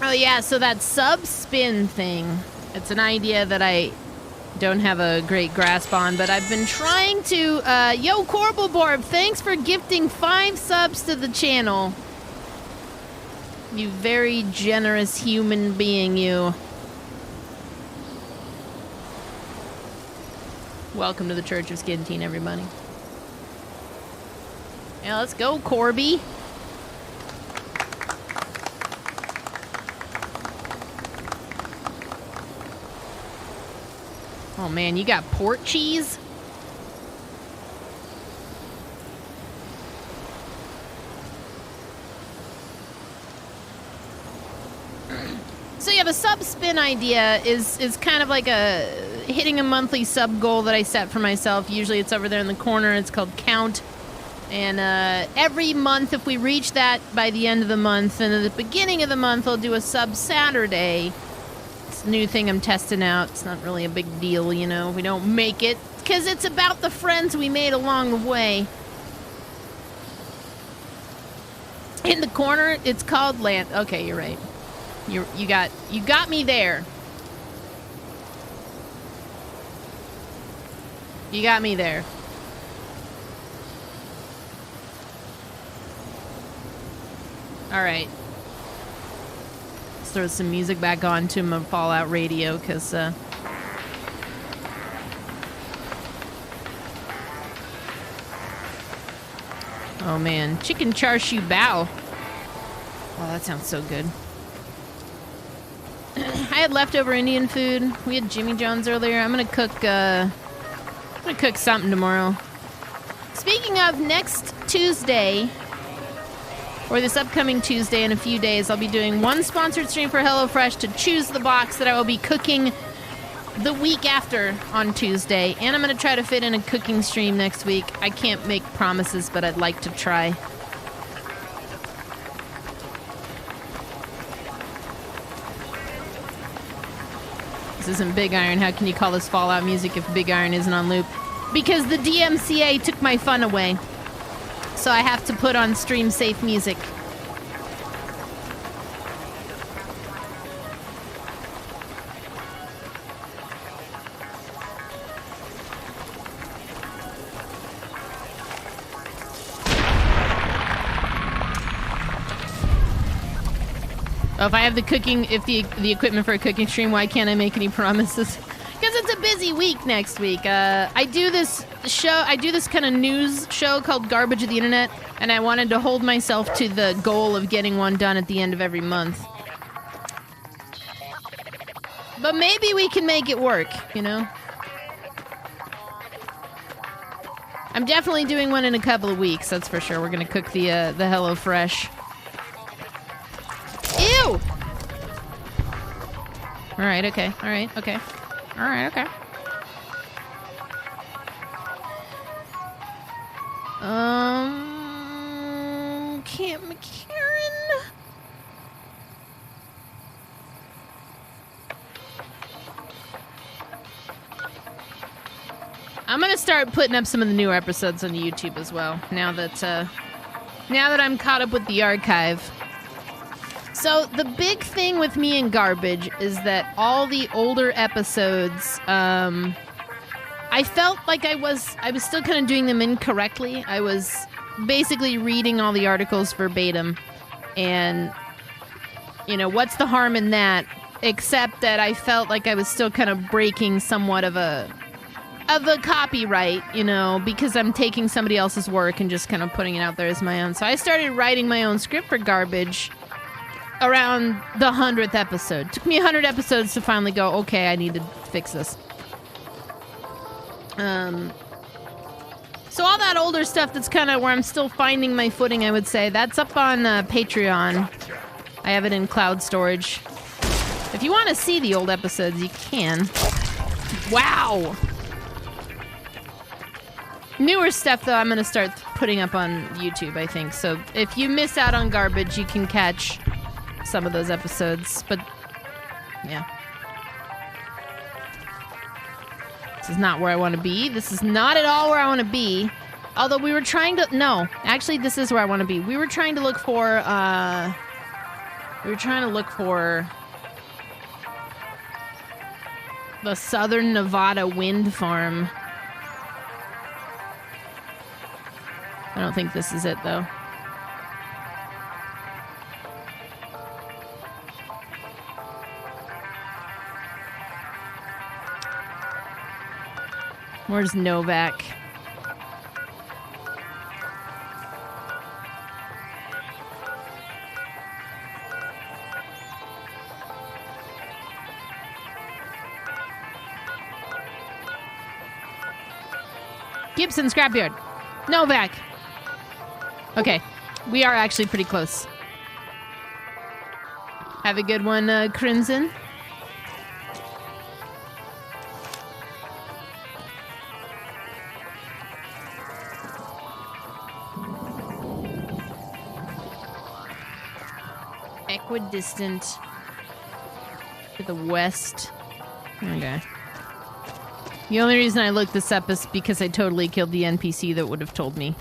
Oh, yeah, so that sub-spin thing, it's an idea that I don't have a great grasp on, but I've been trying to... yo, Corbalborb, thanks for gifting 5 subs to the channel. You very generous human being, you. Welcome to the Church of Skinnedteen, everybody. Yeah, let's go, Corby. Oh man, you got port cheese? So yeah, the sub spin idea is kind of like a hitting a monthly sub goal that I set for myself. Usually it's over there in the corner. It's called Count. And every month, if we reach that by the end of the month, and at the beginning of the month, I'll do a sub Saturday. It's a new thing I'm testing out. It's not really a big deal, you know. We don't make it because it's about the friends we made along the way. In the corner, it's called Land. Okay, you're right. You got me there. You got me there. All right. Let's throw some music back on to my Fallout radio, because oh man, chicken char siu bao. Oh, that sounds so good. I had leftover Indian food. We had Jimmy John's earlier. I'm gonna cook something tomorrow. Speaking of, next Tuesday, or this upcoming Tuesday in a few days, I'll be doing one sponsored stream for HelloFresh to choose the box that I will be cooking the week after on Tuesday. And I'm gonna try to fit in a cooking stream next week. I can't make promises, but I'd like to try. This isn't Big Iron. How can you call this Fallout music if Big Iron isn't on loop? Because the DMCA took my fun away. So I have to put on stream safe music. Oh, if I have the cooking, if the equipment for a cooking stream, why can't I make any promises? Because it's a busy week next week. I do this kind of news show called Garbage of the Internet, and I wanted to hold myself to the goal of getting one done at the end of every month. But maybe we can make it work, you know? I'm definitely doing one in a couple of weeks, that's for sure. We're gonna cook the HelloFresh. Ew! Alright, okay, alright, okay. Alright, okay. Camp McCarran? I'm gonna start putting up some of the newer episodes on YouTube as well, now that I'm caught up with the archive. So, the big thing with me and Garbage is that all the older episodes, I felt like I was still kind of doing them incorrectly. I was basically reading all the articles verbatim, and, you know, what's the harm in that? Except that I felt like I was still kind of breaking somewhat of a copyright, you know, because I'm taking somebody else's work and just kind of putting it out there as my own. So I started writing my own script for Garbage around the 100th episode. Took me 100 episodes to finally go, okay, I need to fix this. So all that older stuff that's kind of where I'm still finding my footing, I would say, that's up on Patreon. I have it in cloud storage. If you want to see the old episodes, you can. Wow! Newer stuff, though, I'm going to start putting up on YouTube, I think. So if you miss out on Garbage, you can catch some of those episodes. But, yeah. This is not where I want to be. This is not at all where I want to be. Although we were trying to... No, actually, this is where I want to be. We were trying to look for We were trying to look for the Southern Nevada wind farm. I don't think this is it, though. Where's Novak? Gibson Scrapyard. Novak. Okay. We are actually pretty close. Have a good one, Crimson. Equidistant to the west. Okay. The only reason I looked this up is because I totally killed the NPC that would have told me.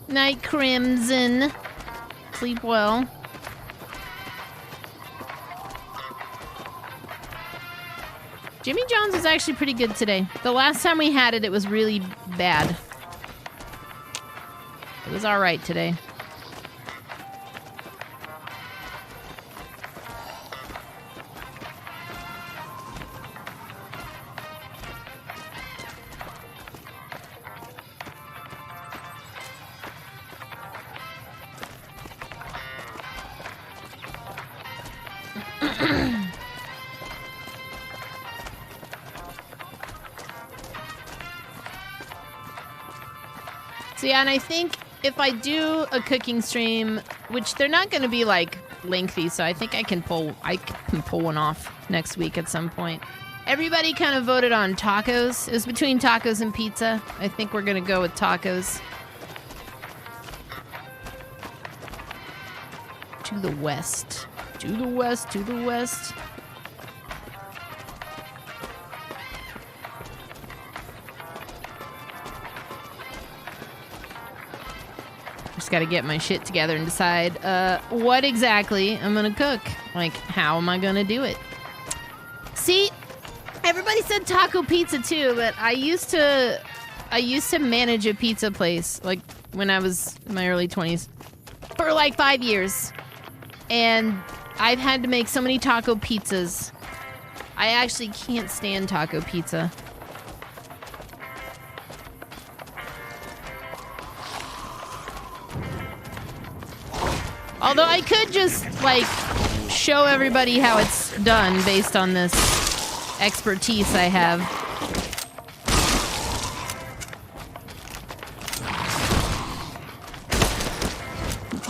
Night, Crimson. Sleep well. Jimmy John's was actually pretty good today. The last time we had it, it was really bad. It was alright today. So yeah, and I think if I do a cooking stream, which they're not going to be like lengthy, so I think I can pull one off next week at some point. Everybody kind of voted on tacos. It was between tacos and pizza. I think we're going to go with tacos. To the west. To the west, to the west. Just gotta get my shit together and decide what exactly I'm gonna cook. Like, how am I gonna do it? See, everybody said taco pizza too, but I used to manage a pizza place, like, when I was in my early 20s, for like 5 years. And I've had to make so many taco pizzas. I actually can't stand taco pizza. Although I could just, like, show everybody how it's done based on this expertise I have.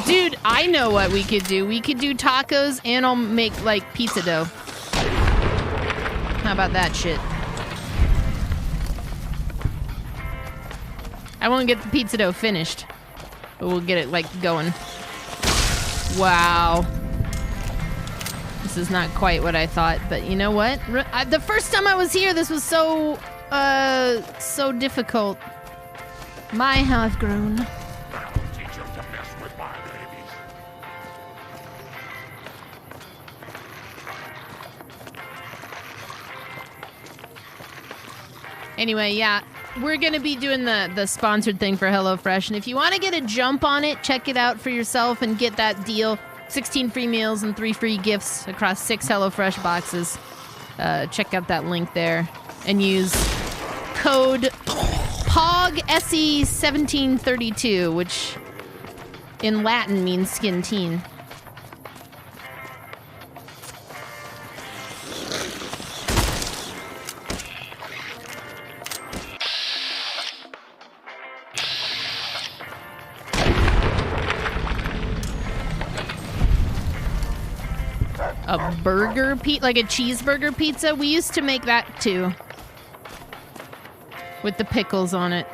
Dude, I know what we could do. We could do tacos and I'll make, like, pizza dough. How about that shit? I won't get the pizza dough finished, but we'll get it, like, going. Wow. This is not quite what I thought, but you know what? The first time I was here, this was so difficult. My, how I've grown. Anyway, yeah, we're going to be doing the sponsored thing for HelloFresh. And if you want to get a jump on it, check it out for yourself and get that deal. 16 free meals and 3 free gifts across 6 HelloFresh boxes. Check out that link there and use code POGSE1732, which in Latin means skinnedteen. A burger like a cheeseburger pizza? We used to make that too. With the pickles on it.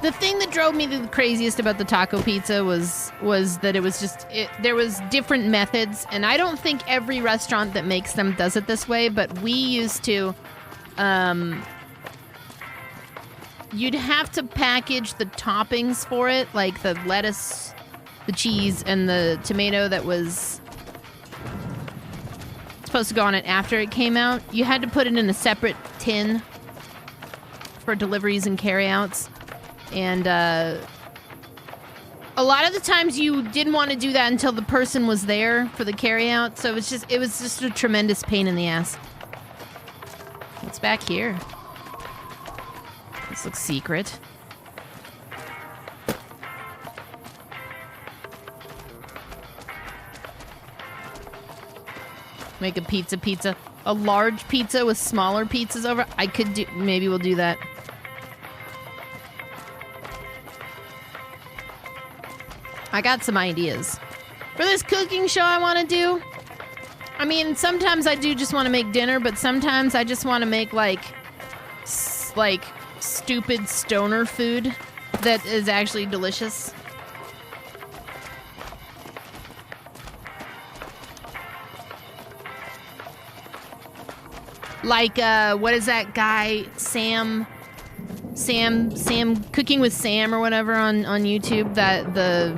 The thing that drove me the craziest about the taco pizza was that it was just there was different methods, and I don't think every restaurant that makes them does it this way, but we used to you'd have to package the toppings for it, like the lettuce, the cheese, and the tomato that was supposed to go on it after it came out. You had to put it in a separate tin for deliveries and carryouts. And a lot of the times you didn't want to do that until the person was there for the carryout. So it was just a tremendous pain in the ass. What's back here? This looks secret. Make a pizza. A large pizza with smaller pizzas over. I could do... Maybe we'll do that. I got some ideas. For this cooking show I want to do... I mean, sometimes I do just want to make dinner, but sometimes I just want to make, like, stupid stoner food that is actually delicious. Like, what is that guy, Sam Cooking with Sam or whatever on YouTube, that the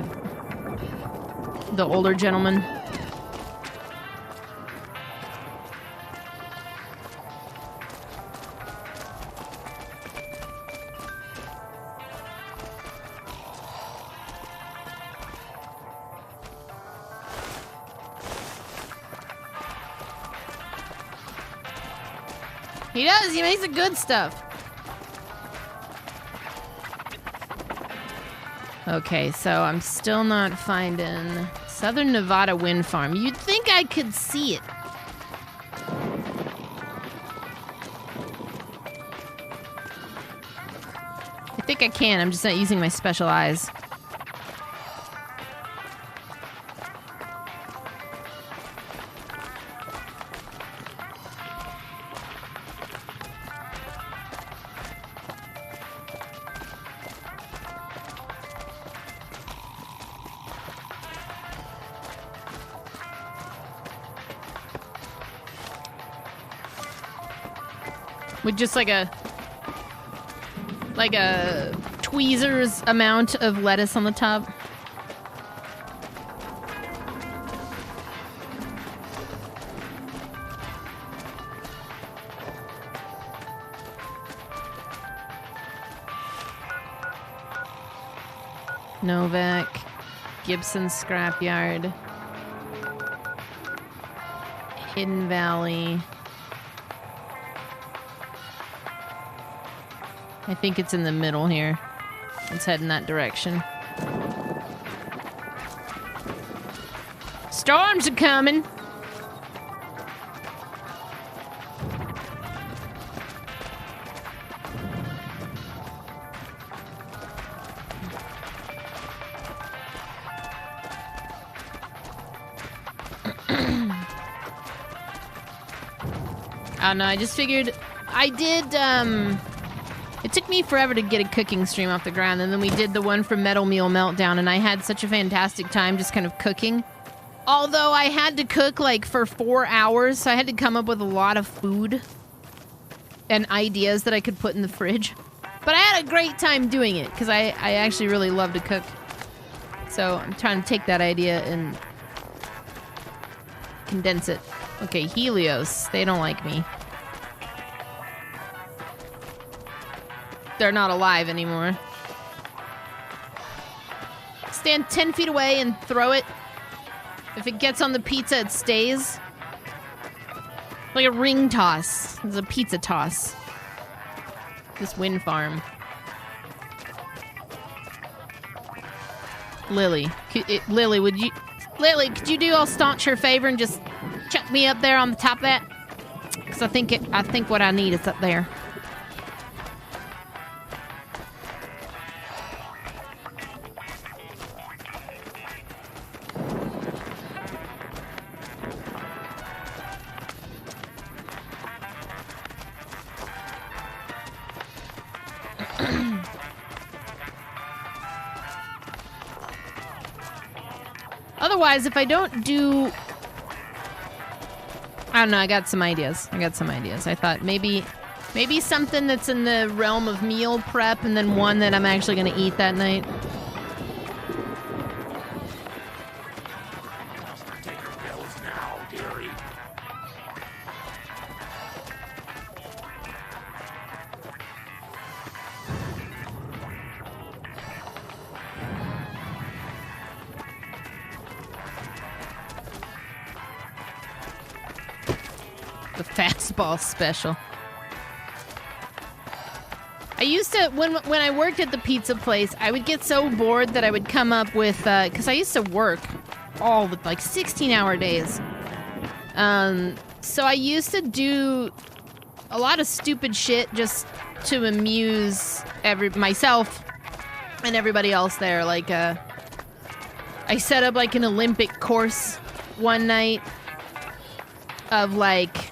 older gentleman. He does. He makes the good stuff. Okay, so I'm still not finding Southern Nevada Wind Farm. You'd think I could see it. I think I can. I'm just not using my special eyes. With just like a tweezer's amount of lettuce on the top. Novak, Gibson Scrapyard, Hidden Valley. I think it's in the middle here. Let's head in that direction. Storms are coming! Oh no, I just figured... I did, It took me forever to get a cooking stream off the ground, and then we did the one for Metal Meal Meltdown, and I had such a fantastic time just kind of cooking. Although I had to cook, like, for 4 hours, so I had to come up with a lot of food and ideas that I could put in the fridge. But I had a great time doing it, because I actually really love to cook. So I'm trying to take that idea and condense it. Okay, Helios. They don't like me. They're not alive anymore. Stand 10 feet away and throw it. If it gets on the pizza, it stays. Like a ring toss. It's a pizza toss. This wind farm. Lily. Lily, could you do a staunch your favor and just chuck me up there on the top of that? Because I think what I need is up there. Otherwise, if I don't do... I don't know, I got some ideas. I thought maybe Maybe something that's in the realm of meal prep and then one that I'm actually going to eat that night. The fastball special. I used to, when I worked at the pizza place, I would get so bored that I would come up with, because I used to work all the, like, 16-hour days. So I used to do a lot of stupid shit just to amuse myself and everybody else there. Like, I set up, like, an Olympic course one night of, like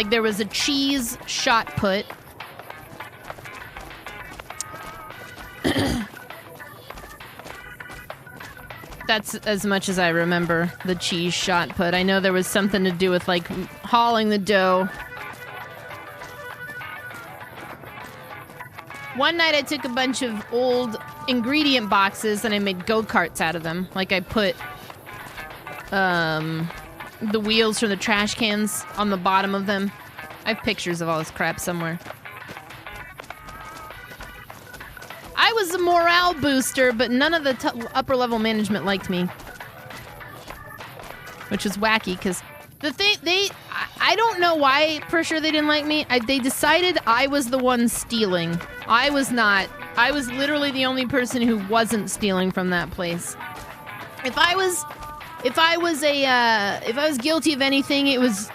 there was a cheese shot put. That's as much as I remember the cheese shot put. I know there was something to do with, like, hauling the dough. One night I took a bunch of old ingredient boxes and I made go-karts out of them. Like, I put the wheels from the trash cans on the bottom of them. I have pictures of all this crap somewhere. I was a morale booster, but none of the upper level management liked me. Which is wacky, because the thing, I don't know why for sure they didn't like me. They decided I was the one stealing. I was not. I was literally the only person who wasn't stealing from that place. If I was guilty of anything, it was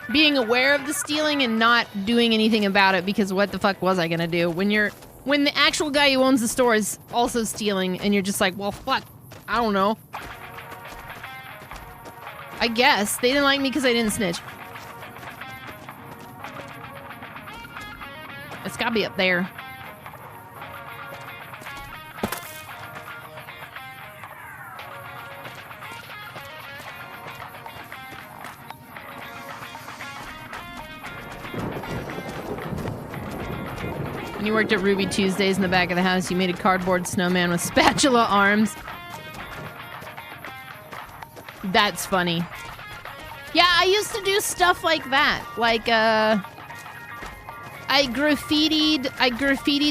being aware of the stealing and not doing anything about it, because what the fuck was I gonna do when the actual guy who owns the store is also stealing and you're just like, well, fuck, I don't know. I guess they didn't like me because I didn't snitch. It's gotta be up there. When you worked at Ruby Tuesdays in the back of the house, you made a cardboard snowman with spatula arms. That's funny. Yeah, I used to do stuff like that. Like, I graffitied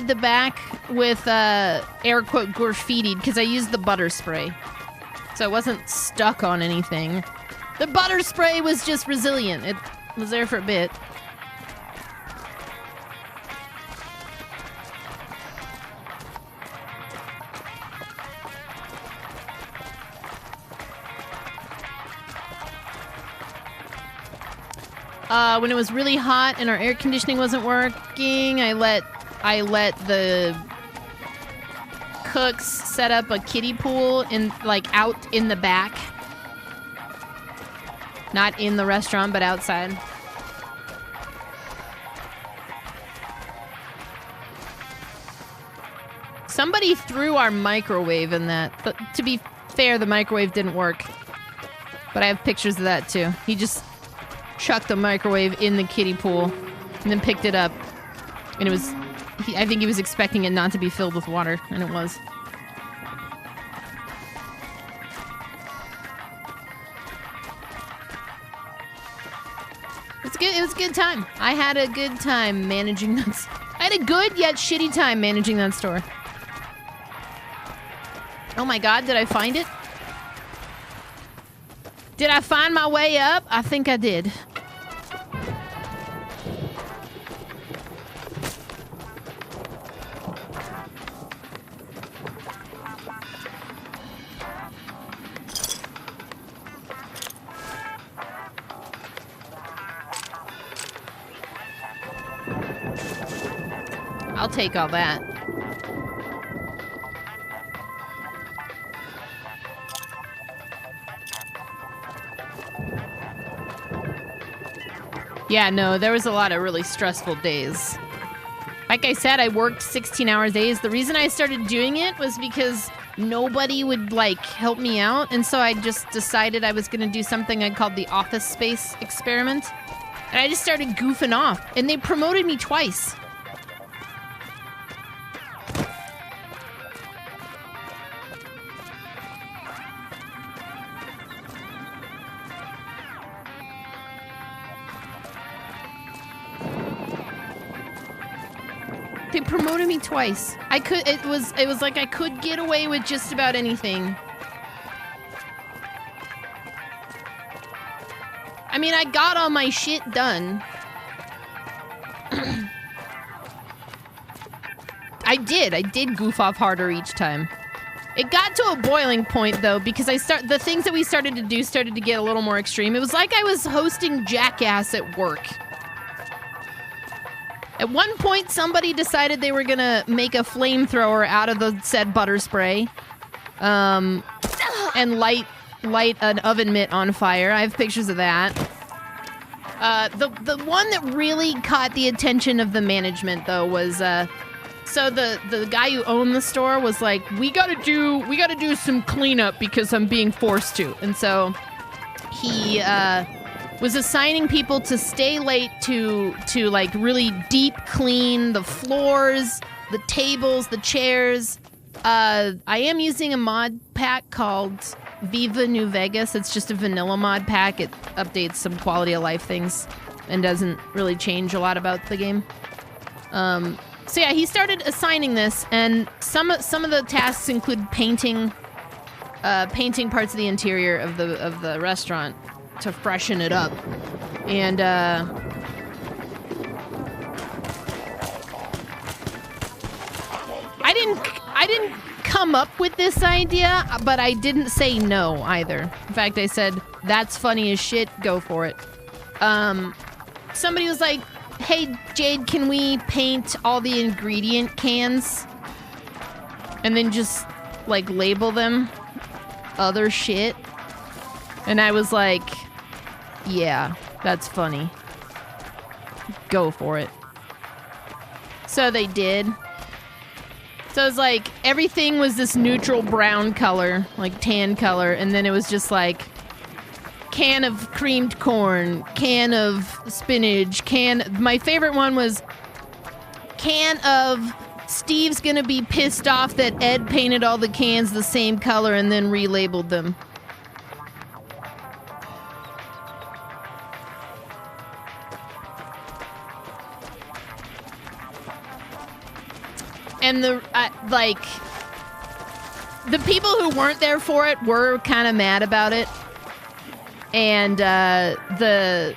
the back with, air quote, graffitied, because I used the butter spray. So it wasn't stuck on anything. The butter spray was just resilient. It was there for a bit. When it was really hot and our air conditioning wasn't working, I let the cooks set up a kiddie pool out in the back. Not in the restaurant, but outside. Somebody threw our microwave in that. But to be fair, the microwave didn't work. But I have pictures of that too. He just chucked the microwave in the kiddie pool and then picked it up. And it was... I think he was expecting it not to be filled with water, and it was. It was a good time. I had a good time managing that. I had a good yet shitty time managing that store. Oh my god, did I find it? Did I find my way up? I think I did. I'll take all that. Yeah, no, there was a lot of really stressful days. Like I said, I worked 16-hour days. The reason I started doing it was because nobody would, help me out. And so I just decided I was going to do something I called the office space experiment. And I just started goofing off. And they promoted me twice. They promoted me twice. It was like I could get away with just about anything. I mean, I got all my shit done. I did goof off harder each time. It got to a boiling point though, because the things that we started to do started to get a little more extreme. It was like I was hosting Jackass at work. At one point, somebody decided they were gonna make a flamethrower out of the said butter spray, and light an oven mitt on fire. I have pictures of that. The one that really caught the attention of the management though was so the guy who owned the store was like, we gotta do some cleanup because I'm being forced to, and so he was assigning people to stay late to like really deep clean the floors, the tables, the chairs. I am using a mod pack called Viva New Vegas. It's just a vanilla mod pack. It updates some quality of life things and doesn't really change a lot about the game. So yeah, he started assigning this, and some of the tasks include painting parts of the interior of the restaurant to freshen it up. And I didn't come up with this idea, but I didn't say no either. In fact, I said, that's funny as shit, go for it. Somebody was like, hey Jade, can we paint all the ingredient cans and then just like label them other shit? And I was like, yeah, that's funny. Go for it. So they did. So it was like, everything was this neutral brown color, like tan color, and then it was just like, can of creamed corn, can of spinach, my favorite one was, can of Steve's gonna be pissed off that Ed painted all the cans the same color and then relabeled them. And the people who weren't there for it were kind of mad about it. And the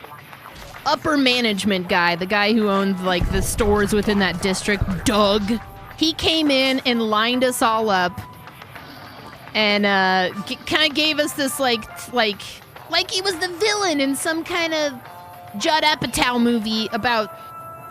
upper management guy, the guy who owned like the stores within that district, Doug, he came in and lined us all up and kind of gave us this like he was the villain in some kind of Judd Apatow movie about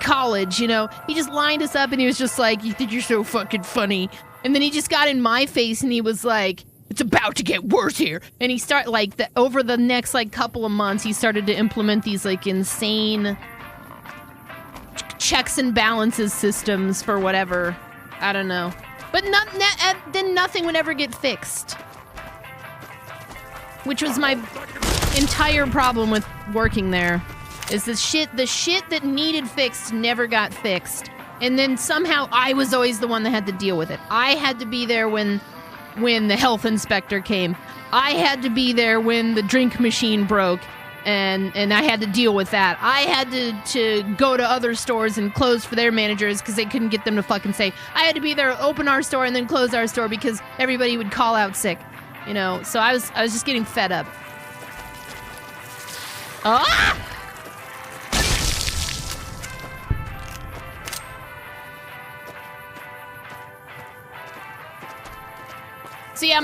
college, you know. He just lined us up and he was just like, you think you're so fucking funny. And then he just got in my face and he was like, it's about to get worse here. And he started like over the next like couple of months, he started to implement these like insane checks and balances systems for whatever. I don't know. But then nothing would ever get fixed. Which was my entire problem with working there. Is the shit that needed fixed never got fixed. And then somehow I was always the one that had to deal with it. I had to be there when the health inspector came. I had to be there when the drink machine broke, and I had to deal with that. I had to go to other stores and close for their managers because they couldn't get them to fucking say. I had to be there, open our store, and then close our store because everybody would call out sick. You know, so I was just getting fed up. Ah! So yeah,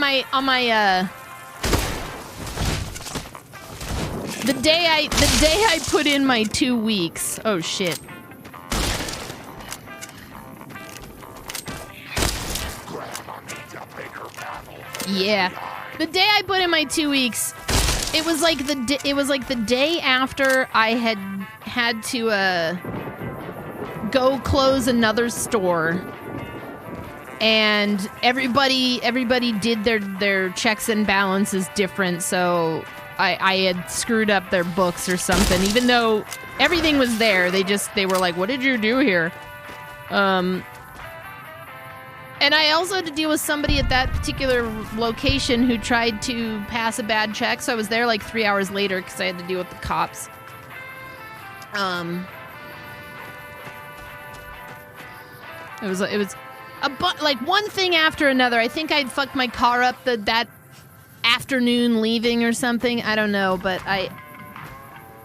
the day I put in my 2 weeks. Oh shit. Yeah. The day I put in my 2 weeks, it was like the day after I had to go close another store. And everybody did their checks and balances different, so I had screwed up their books or something, even though everything was there. They were like, what did you do here? And I also had to deal with somebody at that particular location who tried to pass a bad check, so I was there like 3 hours later because I had to deal with the cops. It was like one thing after another. I think I'd fucked my car up that afternoon leaving or something. I don't know, but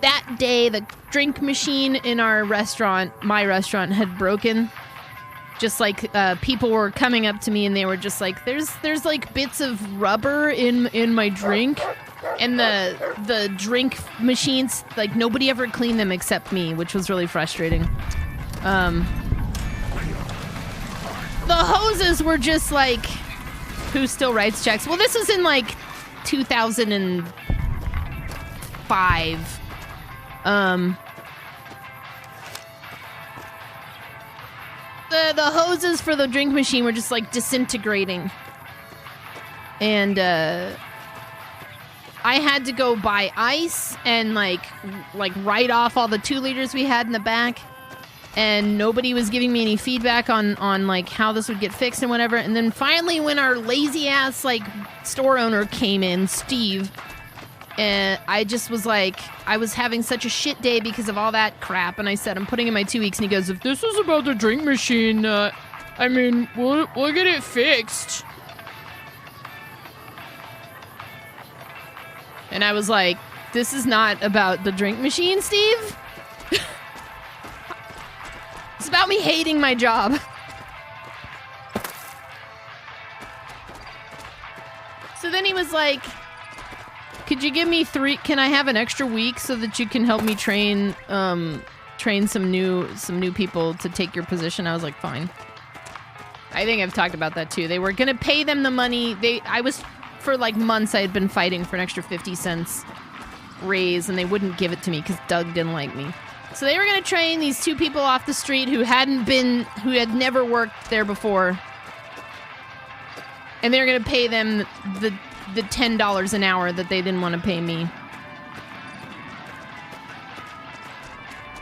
that day the drink machine in our restaurant, my restaurant, had broken. Just like people were coming up to me and they were just like, there's like bits of rubber in my drink, and the drink machines, like nobody ever cleaned them except me, which was really frustrating. The hoses were just like, who still writes checks? Well, this was in like 2005. The hoses for the drink machine were just like disintegrating, and I had to go buy ice and like write off all the 2 liters we had in the back, and nobody was giving me any feedback on like how this would get fixed and whatever. And then finally, when our lazy ass like store owner came in, Steve, and I just was like, I was having such a shit day because of all that crap, and I said, I'm putting in my 2 weeks, and he goes, if this is about the drink machine, I mean, we'll get it fixed. And I was like, this is not about the drink machine, Steve. It's about me hating my job. So then he was like, could you give me 3? Can I have an extra week so that you can help me train some new people to take your position? I was like, fine. I think I've talked about that too. They were gonna pay them the money. For like months I had been fighting for an extra 50 cents raise, and they wouldn't give it to me because Doug didn't like me. So they were gonna train these 2 people off the street who had never worked there before, and they were gonna pay them the $10 an hour that they didn't want to pay me.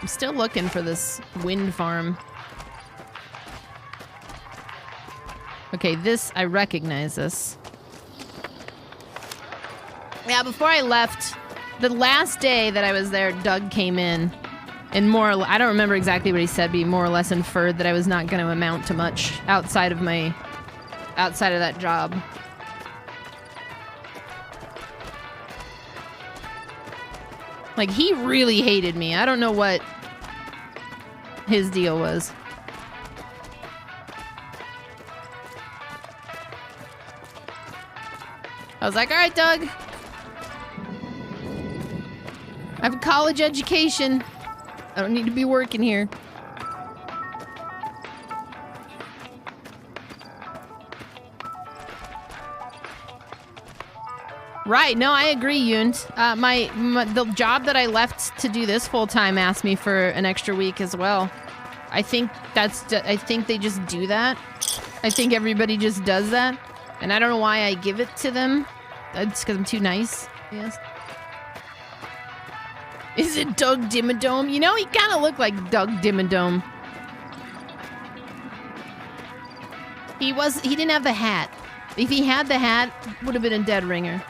I'm still looking for this wind farm. Okay, this, I recognize this. Yeah, before I left, the last day that I was there, Doug came in and I don't remember exactly what he said, but he more or less inferred that I was not going to amount to much outside of that job. Like, he really hated me. I don't know what his deal was. I was like, all right, Doug. I have a college education. I don't need to be working here. Right, no, I agree, Yunt. The job that I left to do this full time asked me for an extra week as well. I think they just do that. I think everybody just does that, and I don't know why I give it to them. It's because I'm too nice. Yes. Is it Doug Dimmadome? You know, he kind of looked like Doug Dimmadome. He didn't have the hat. If he had the hat, would have been a dead ringer.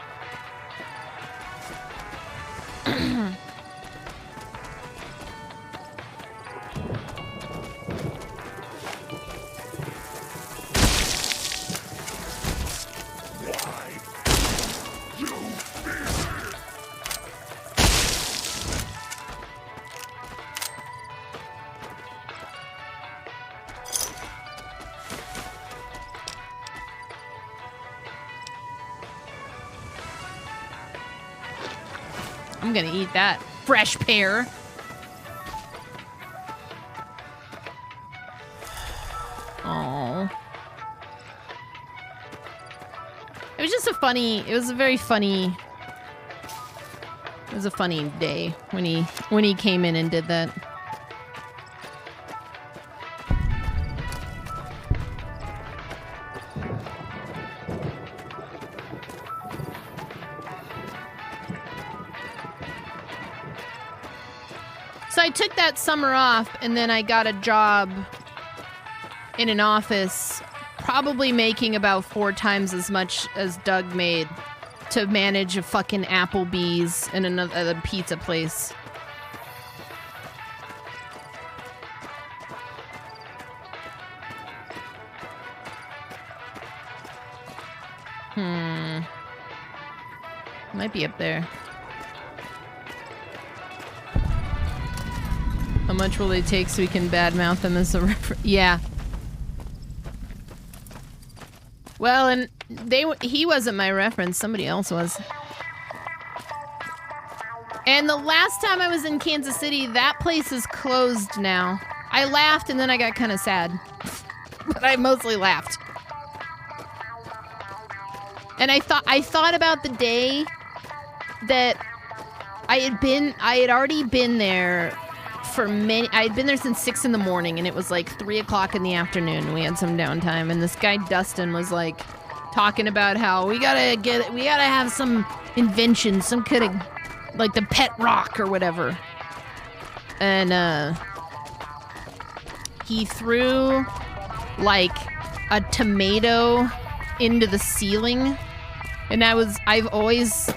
I'm gonna eat that fresh pear. Oh, it was just a funny day when he came in and did that. So I took that summer off, and then I got a job in an office, probably making about 4 times as much as Doug made to manage a fucking Applebee's and another pizza place. Might be up there. How much will they take so we can badmouth them as a reference? Yeah. Well, and he wasn't my reference. Somebody else was. And the last time I was in Kansas City, that place is closed now. I laughed and then I got kind of sad. But I mostly laughed. And I thought about the day that I had already been there for I had been there since 6 in the morning, and it was like 3 o'clock in the afternoon, and we had some downtime, and this guy Dustin was like talking about how we gotta have some invention, some kind of like the pet rock or whatever. And he threw like a tomato into the ceiling, and I've always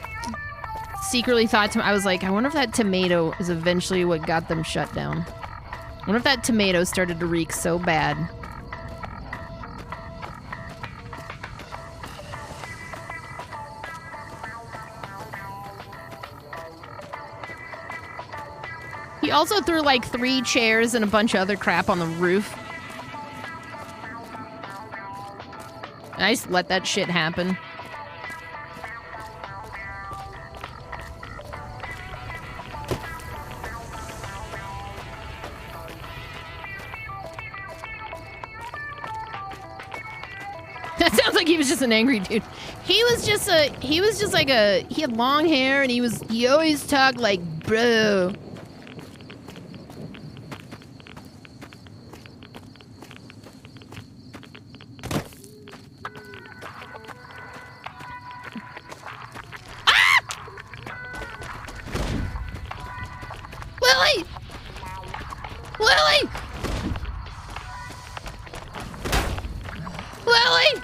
secretly thought I was like, I wonder if that tomato is eventually what got them shut down. I wonder if that tomato started to reek so bad. He also threw like 3 chairs and a bunch of other crap on the roof. And I just let that shit happen. That sounds like he was just an angry dude. He had long hair and he always talked like, bro. Lily! Lily! Lily!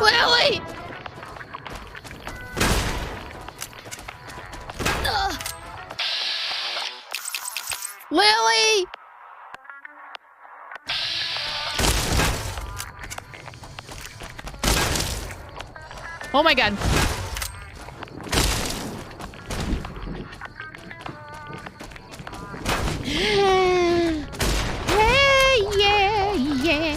Lily! Lily! Oh my god. Hey, yeah, yeah.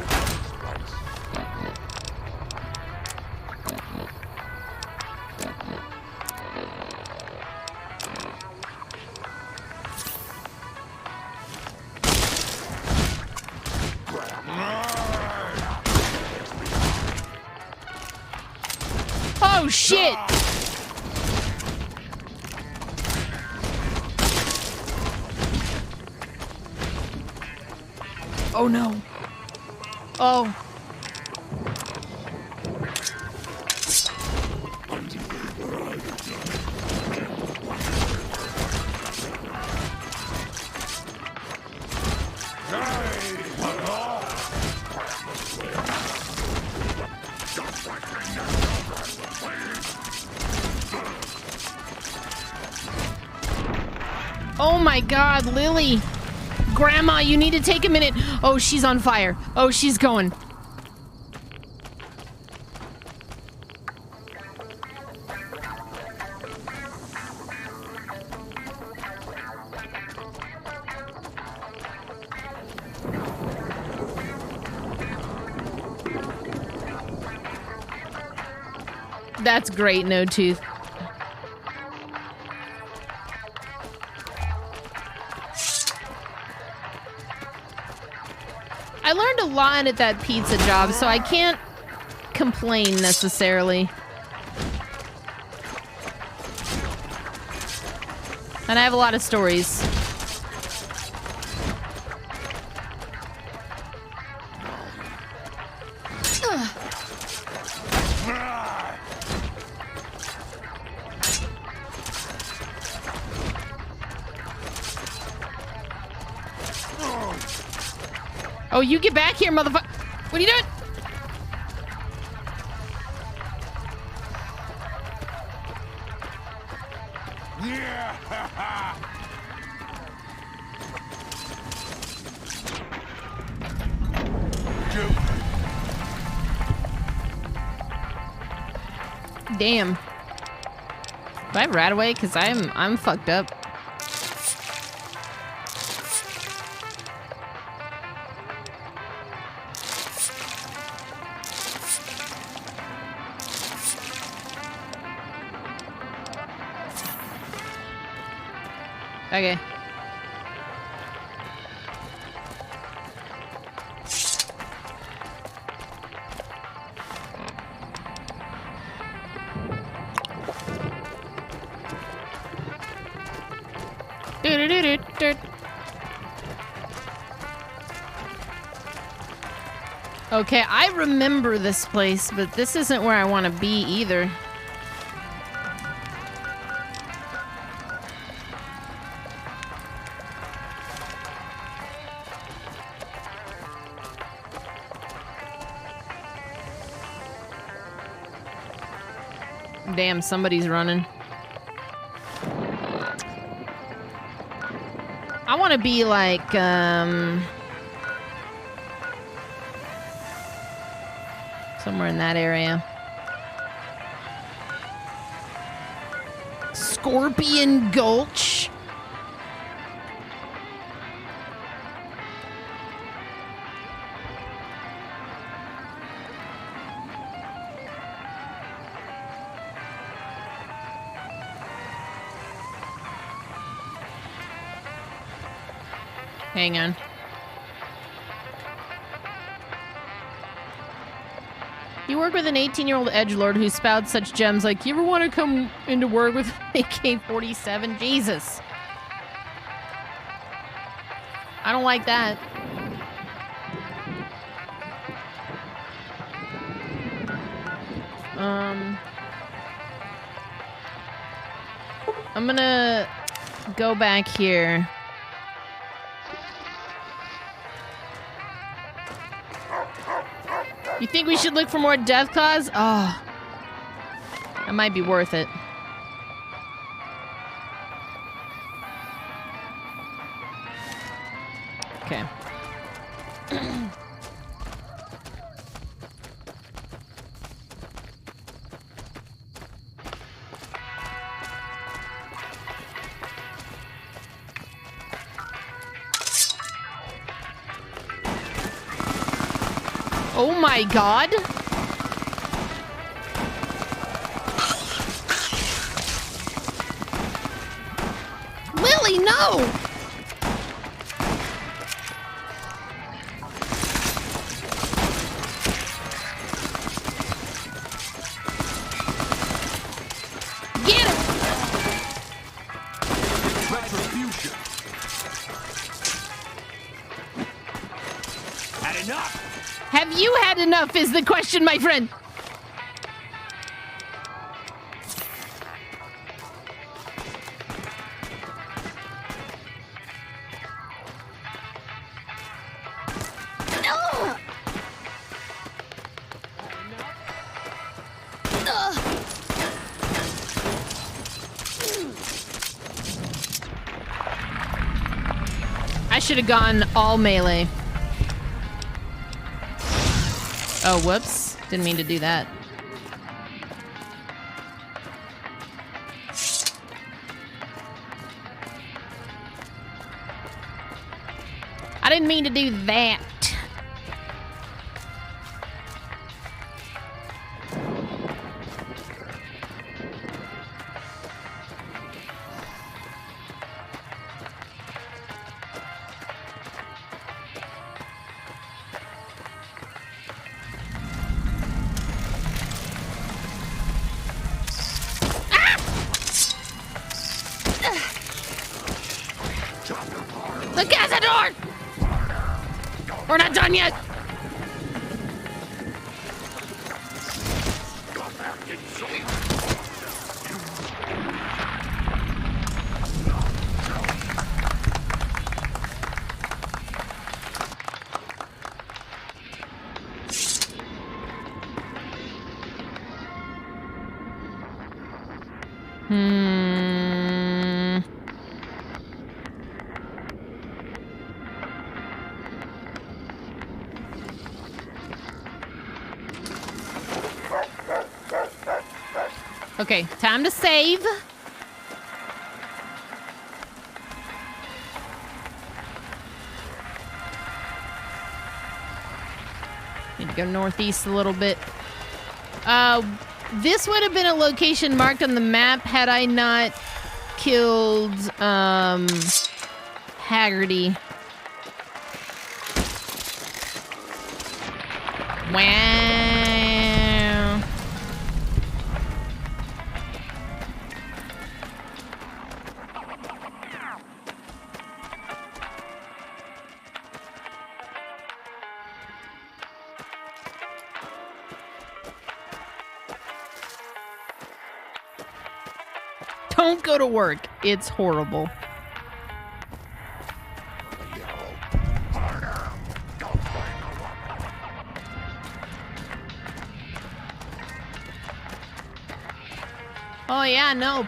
Oh shit! Oh no. Oh. Oh my god, Lily! Grandma, you need to take a minute. Oh, she's on fire. Oh, she's going. That's great, No Tooth. I learned a lot at that pizza job, so I can't complain necessarily. And I have a lot of stories. Oh, you get back here, motherfucker! What are you doing? Damn. Do I rat away? Cause I'm fucked up. Okay. Okay, I remember this place, but this isn't where I want to be either. Damn, somebody's running. I want to be like, somewhere in that area. Scorpion Gulch. Hang on. You work with an 18-year-old edgelord who spouts such gems like, you ever want to come into work with AK-47? Jesus. I don't like that. I'm gonna go back here. You think we should look for more death claws? Oh. That might be worth it. Okay. Oh my god! Lily, no! Get him! Retribution. Had enough. Have you had enough is the question, my friend. I should have gone all melee. Oh, whoops. Didn't mean to do that. I didn't mean to do that. The cazador! We're not done yet! Okay, time to save. Need to go northeast a little bit. This would have been a location marked on the map had I not killed, Haggerty. Wow. Don't go to work. It's horrible. Oh yeah, no.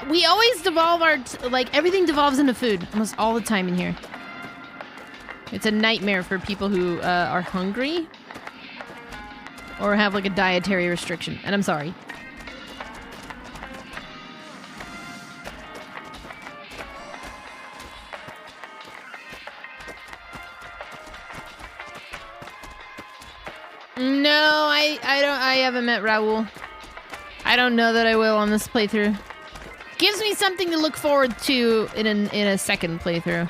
We always devolve our... like, everything devolves into food. Almost all the time in here. It's a nightmare for people who are hungry. Or have, like, a dietary restriction. And I'm sorry. No, I haven't met Raul. I don't know that I will on this playthrough. Gives me something to look forward to in a second playthrough.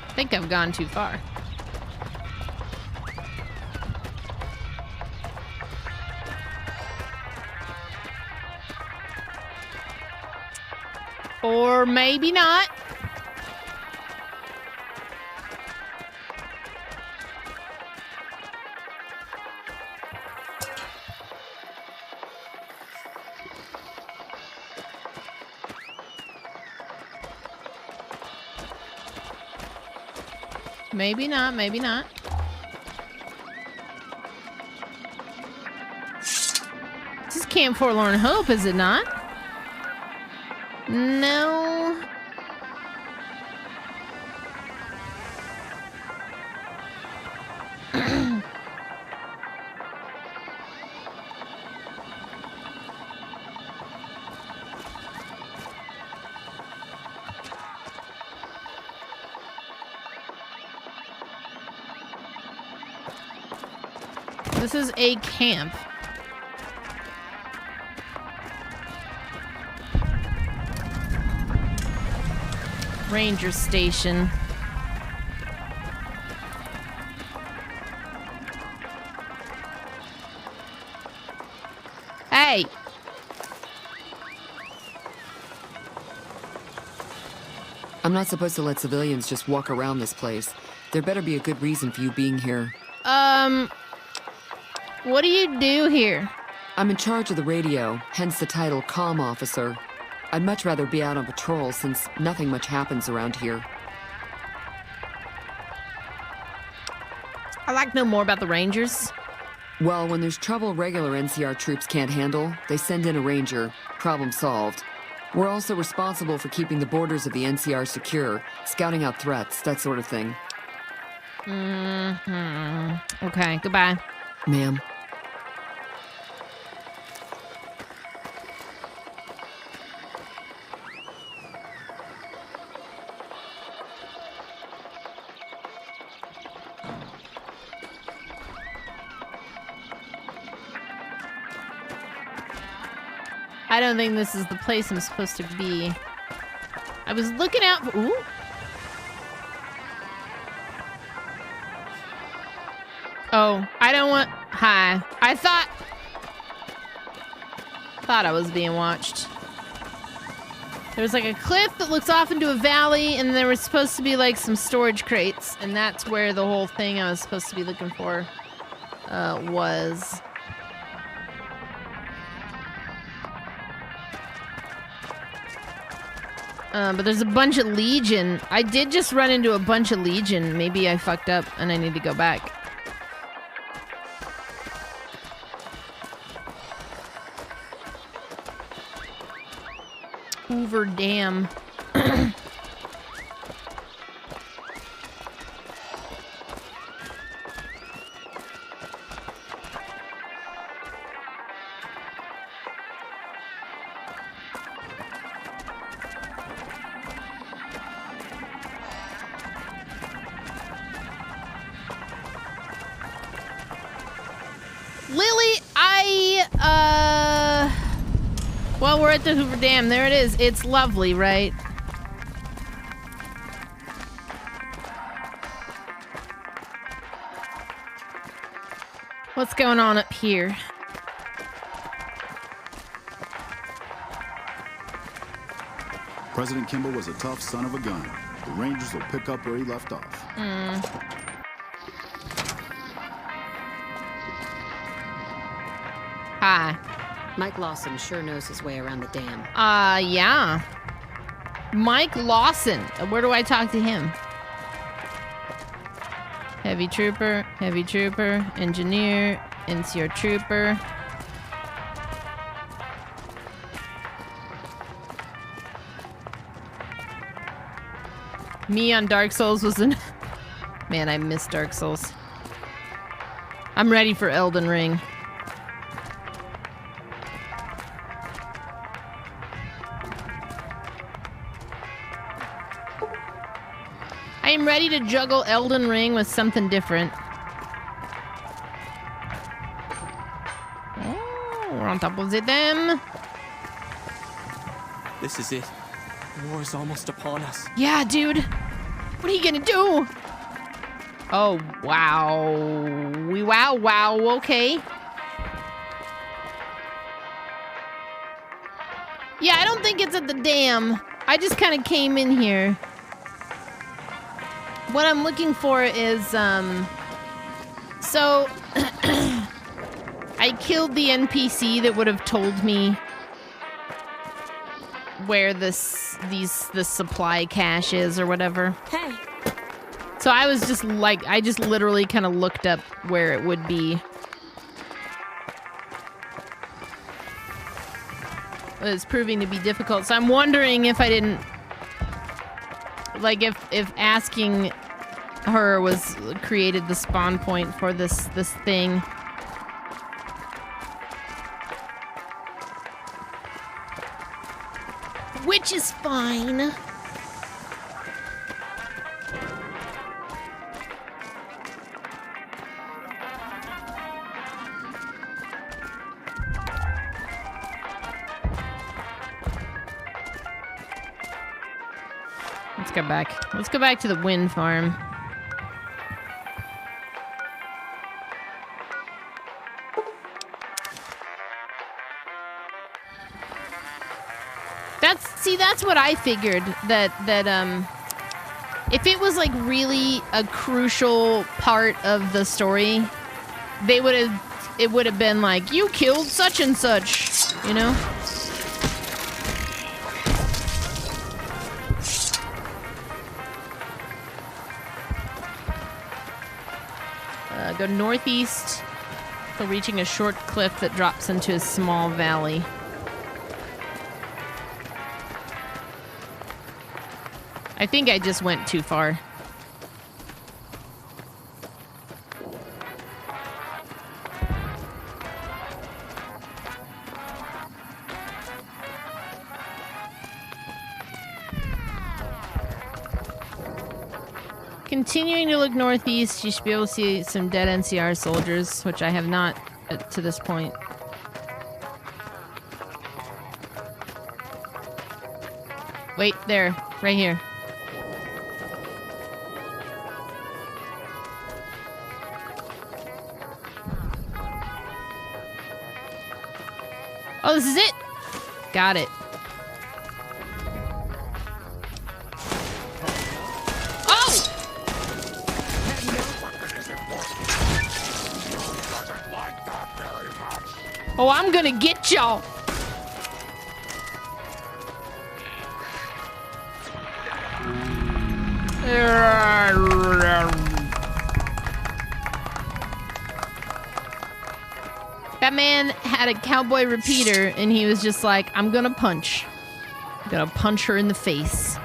I think I've gone too far. Or maybe not. Maybe not, maybe not. This is Camp Forlorn Hope, is it not? No. This is a camp. Ranger station. Hey! I'm not supposed to let civilians just walk around this place. There better be a good reason for you being here. What do you do here? I'm in charge of the radio, hence the title Comm Officer. I'd much rather be out on patrol since nothing much happens around here. I'd like to know more about the Rangers. Well, when there's trouble regular NCR troops can't handle, they send in a ranger. Problem solved. We're also responsible for keeping the borders of the NCR secure, scouting out threats, that sort of thing. Okay, goodbye. Ma'am. I don't think this is the place I'm supposed to be. I was looking out for... Ooh. Oh, I don't want... Hi. I thought I was being watched. There's like a cliff that looks off into a valley, and there was supposed to be like some storage crates, and that's where the whole thing I was supposed to be looking for was. But there's a bunch of Legion. I did just run into a bunch of Legion. Maybe I fucked up and I need to go back. Hoover Dam. Lily, well, we're at the Hoover Dam. There it is. It's lovely, right? What's going on up here? President Kimball was a tough son of a gun. The Rangers will pick up where he left off. Hi. Mike Lawson sure knows his way around the dam. Yeah. Mike Lawson. Where do I talk to him? Heavy trooper, engineer, NCR trooper. Me on Dark Souls was an... Man, I miss Dark Souls. I'm ready for Elden Ring. I am ready to juggle Elden Ring with something different. Oh, we're on top of the dam. This is it. War is almost upon us. Yeah, dude. What are you gonna do? Oh, wow. Wow, okay. Yeah, I don't think it's at the dam. I just kind of came in here. What I'm looking for is, so, I killed the NPC that would have told me where the supply cache is or whatever. Hey. So I was just like, I just literally kind of looked up where it would be. It's proving to be difficult, so I'm wondering if I didn't... Like, if asking her was created the spawn point for this thing. Which is fine. Let's go back. Let's go back to the wind farm. That's what I figured, that if it was like really a crucial part of the story, it would have been like, you killed such and such, you know? Go northeast till reaching a short cliff that drops into a small valley. I think I just went too far. Continuing to look northeast, you should be able to see some dead NCR soldiers, which I have not to this point. Wait, there, right here. Oh, this is it! Got it. Oh, I'm gonna get y'all. That man had a cowboy repeater, and he was just like, I'm gonna punch. I'm gonna punch her in the face.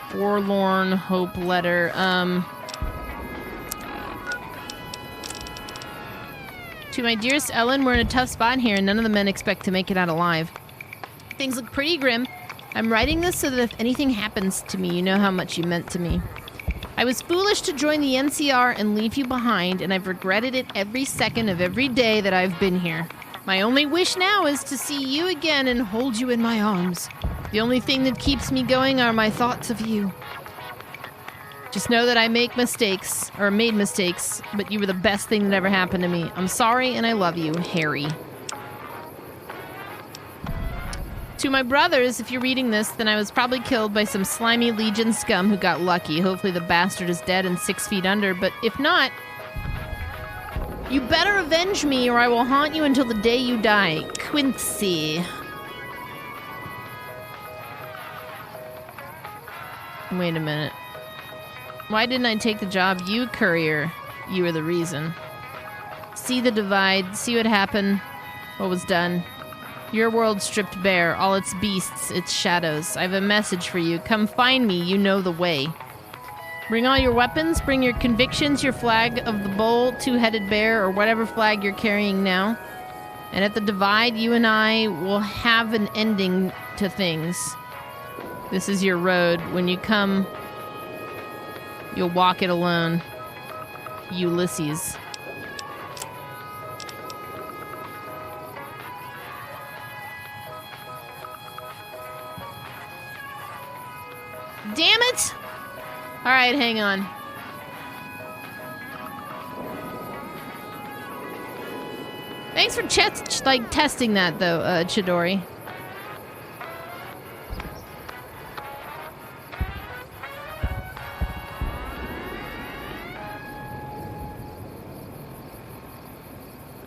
Forlorn hope letter. To my dearest Ellen, we're in a tough spot here, and none of the men expect to make it out alive. Things look pretty grim. I'm writing this so that if anything happens to me, you know how much you meant to me. I was foolish to join the NCR and leave you behind, and I've regretted it every second of every day that I've been here. My only wish now is to see you again and hold you in my arms. The only thing that keeps me going are my thoughts of you. Just know that I made mistakes, but you were the best thing that ever happened to me. I'm sorry and I love you, Harry. To my brothers, if you're reading this, then I was probably killed by some slimy Legion scum who got lucky. Hopefully the bastard is dead and 6 feet under, but if not, you better avenge me or I will haunt you until the day you die. Quincy. Wait a minute. Why didn't I take the job? You, courier. You were the reason. See the divide. See what happened. What was done. Your world stripped bare. All its beasts, its shadows. I have a message for you. Come find me. You know the way. Bring all your weapons. Bring your convictions, your flag of the bull, two-headed bear, or whatever flag you're carrying now. And at the divide, you and I will have an ending to things. This is your road. When you come, you'll walk it alone. Ulysses. Damn it! Alright, hang on. Thanks for testing that, though, Chidori.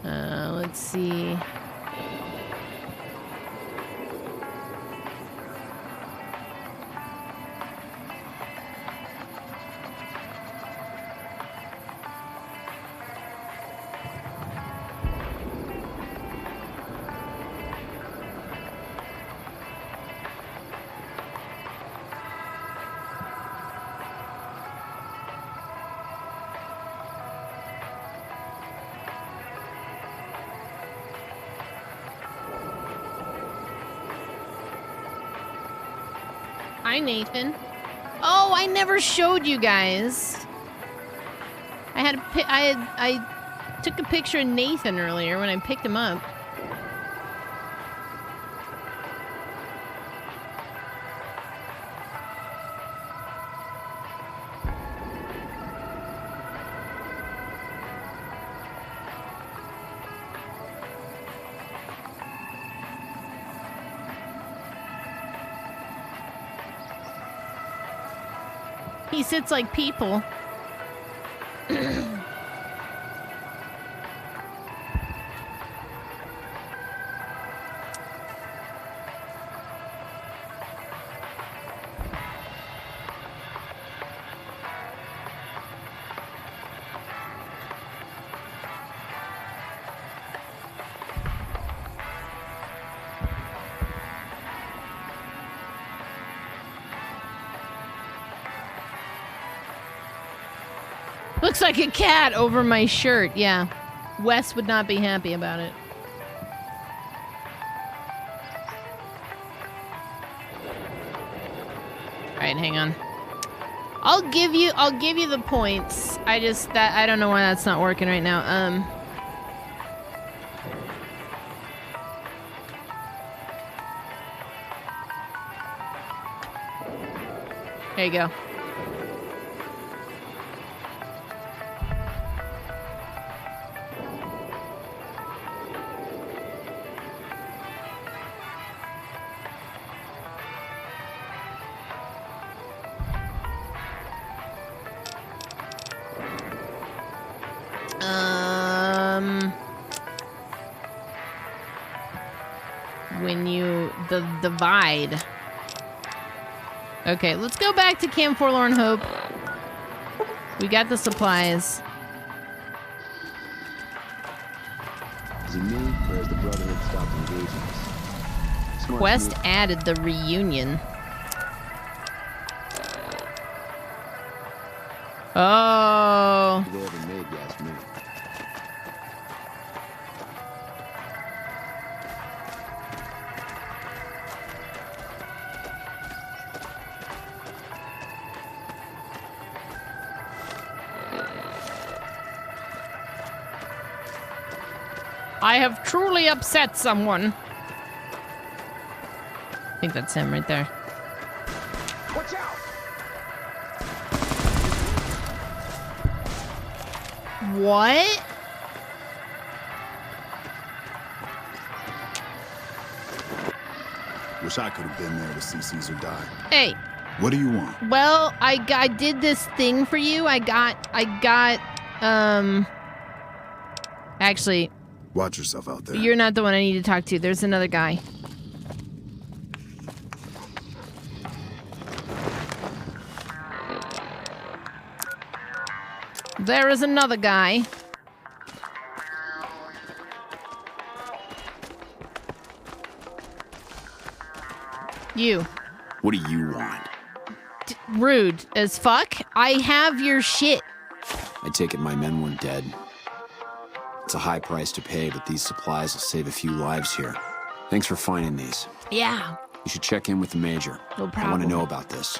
Let's see. Hi, Nathan. Oh, I never showed you guys. I took a picture of Nathan earlier when I picked him up. He sits like people. Looks like a cat over my shirt, yeah. Wes would not be happy about it. Alright, hang on. I'll give you the points. I don't know why that's not working right now. There you go. when you the divide. Okay, let's go back to Camp Forlorn Hope. We got the supplies. Is it me, or has the Brotherhood stopped engaging us? Smart Quest move. added the reunion. Oh. They ever made, you ask me. I have truly upset someone. I think that's him right there. Watch out! What? Wish I could have been there to see Caesar die. Hey, What do you want? well, I did this thing for you. I got, actually, Watch yourself out there. you're not the one I need to talk to. There's another guy. There is another guy. You. What do you want? Rude as fuck. I have your shit. I take it my men weren't dead. It's a high price to pay, but these supplies will save a few lives here. Thanks for finding these. Yeah, You should check in with the Major. no I want problem. to know about this.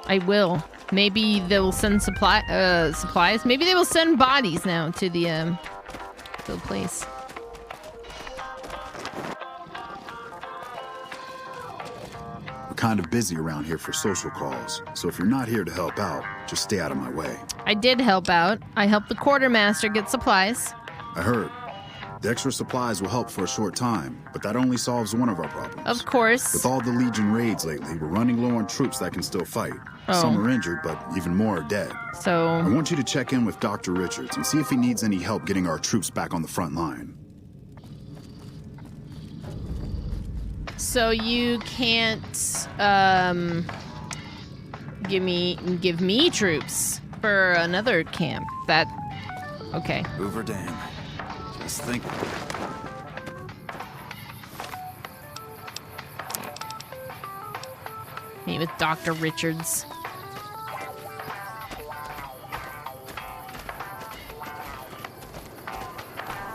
I will. Maybe they will send supplies. Maybe they will send bodies now to the place. We're kind of busy around here for social calls, so if you're not here to help out, just stay out of my way. I did help out. I helped the quartermaster get supplies. I heard. The extra supplies will help for a short time, but that only solves one of our problems. Of course. With all the Legion raids lately, we're running low on troops that can still fight. Oh. Some are injured, but even more are dead. I So, want you to check in with Dr. Richards and see if he needs any help getting our troops back on the front line. so you can't give me troops for another camp. That okay. Hoover Dam. Just think. Meet with Dr. Richards.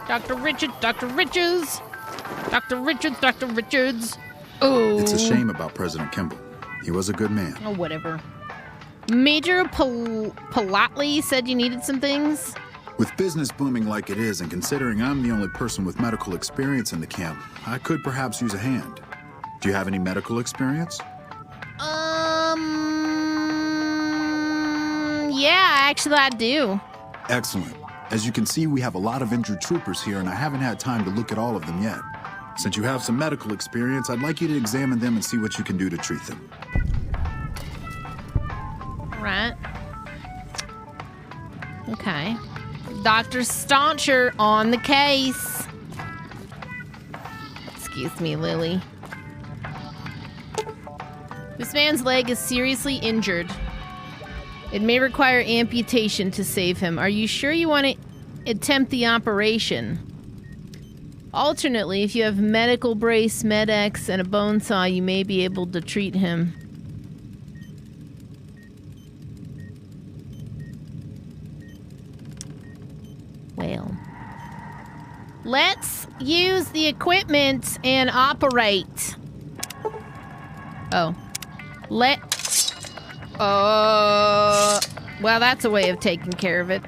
Dr. Richards, Dr. Richards, Dr. Richards, Dr. Richards. Oh. It's a shame about President Kimball. He was a good man. Oh, whatever. Major Palatli said you needed some things. With business booming like it is, and considering I'm the only person with medical experience in the camp, I could perhaps use a hand. Do you have any medical experience? Yeah, actually I do. Excellent. As you can see, we have a lot of injured troopers here, and I haven't had time to look at all of them yet. Since you have some medical experience, I'd like you to examine them and see what you can do to treat them. Right. Okay. Dr. Stauncher on the case. Excuse me, Lily. This man's leg is seriously injured. It may require amputation to save him. Are you sure you want to attempt the operation? Alternately, if you have medical brace, med-X, and a bone saw, you may be able to treat him. Well, let's use the equipment and operate. Oh. Well, that's a way of taking care of it.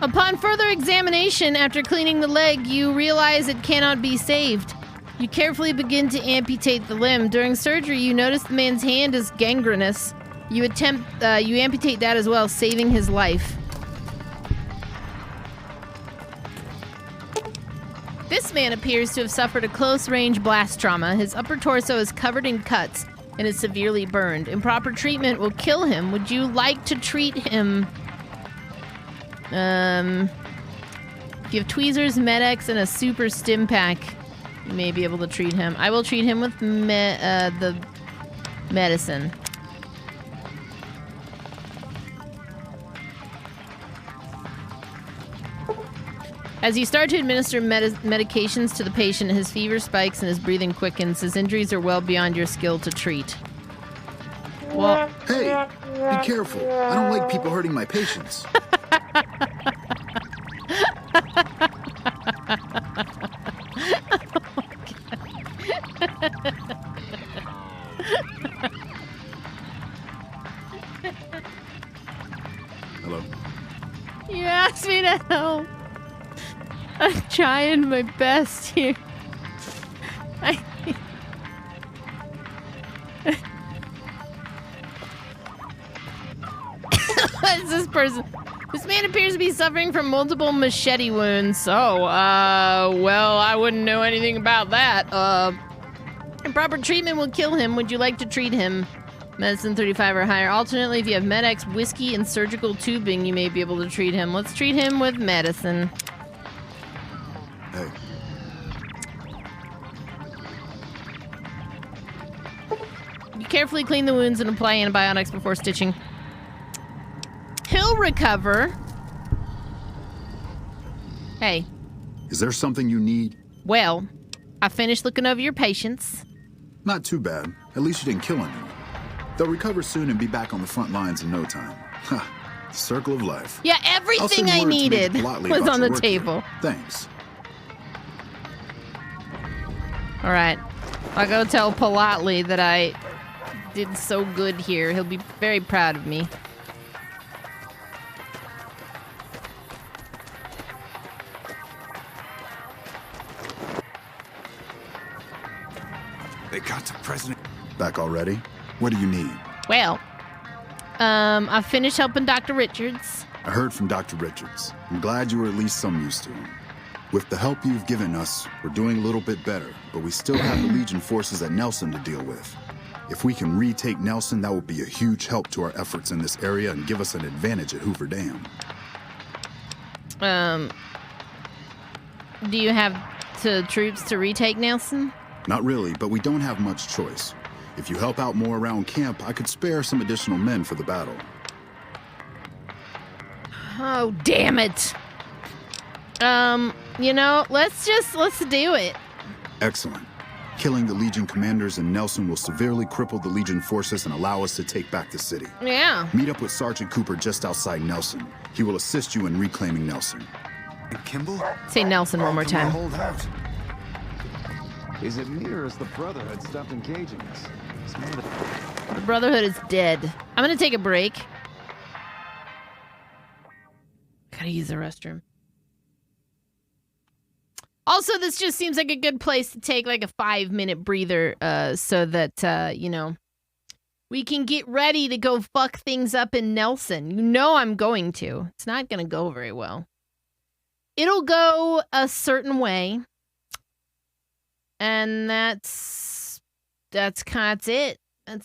Upon further examination, after cleaning the leg, you realize it cannot be saved. You carefully begin to amputate the limb. During surgery, you notice the man's hand is gangrenous. You amputate that as well, saving his life. This man appears to have suffered a close-range blast trauma. His upper torso is covered in cuts and is severely burned. Improper treatment will kill him. Would you like to treat him If you have tweezers, Med-X, and a super stim pack, you may be able to treat him. I will treat him with the medicine. As you start to administer medications to the patient, his fever spikes and his breathing quickens. His injuries are well beyond your skill to treat. Well, Hey, be careful. I don't like people hurting my patients. Hello? you asked me to help. I'm trying my best here. What is this person? This man appears to be suffering from multiple machete wounds. Oh, well, I wouldn't know anything about that. Proper treatment will kill him. Would you like to treat him? Medicine 35 or higher. Alternately, if you have Med-X, whiskey, and surgical tubing, you may be able to treat him. Let's treat him with medicine. Hey. You carefully clean the wounds and apply antibiotics before stitching. He'll recover. Hey. Is there something you need? Well, I finished looking over your patients. Not too bad. At least you didn't kill anyone. They'll recover soon and be back on the front lines in no time. Ha, the circle of life. Yeah, I'll everything send I word to needed Major Polotli was about on your the work here. table. Thanks. All right. I'll go tell Polotli that I did so good here. He'll be very proud of me. They got the president back already? What do you need? Well, I finished helping Dr. Richards. I heard from Dr. Richards. I'm glad you were at least some use to him. With the help you've given us, we're doing a little bit better, but we still have the Legion forces at Nelson to deal with. If we can retake Nelson, that would be a huge help to our efforts in this area and give us an advantage at Hoover Dam. Do you have the troops to retake Nelson? Not really, but we don't have much choice. If you help out more around camp, I could spare some additional men for the battle. Oh, damn it. You know, let's do it. Excellent. Killing the Legion commanders in Nelson will severely cripple the Legion forces and allow us to take back the city. Yeah. Meet up with Sergeant Cooper just outside Nelson. He will assist you in reclaiming Nelson. And Kimball? Say Nelson one more time. Hold out. Is it me or is the Brotherhood stopped engaging us? The Brotherhood is dead. I'm gonna take a break. Gotta use the restroom. Also, this just seems like a good place to take like a 5-minute breather so that, you know, we can get ready to go fuck things up in Nelson. You know I'm going to. It's not going to go very well. It'll go a certain way. And that's it.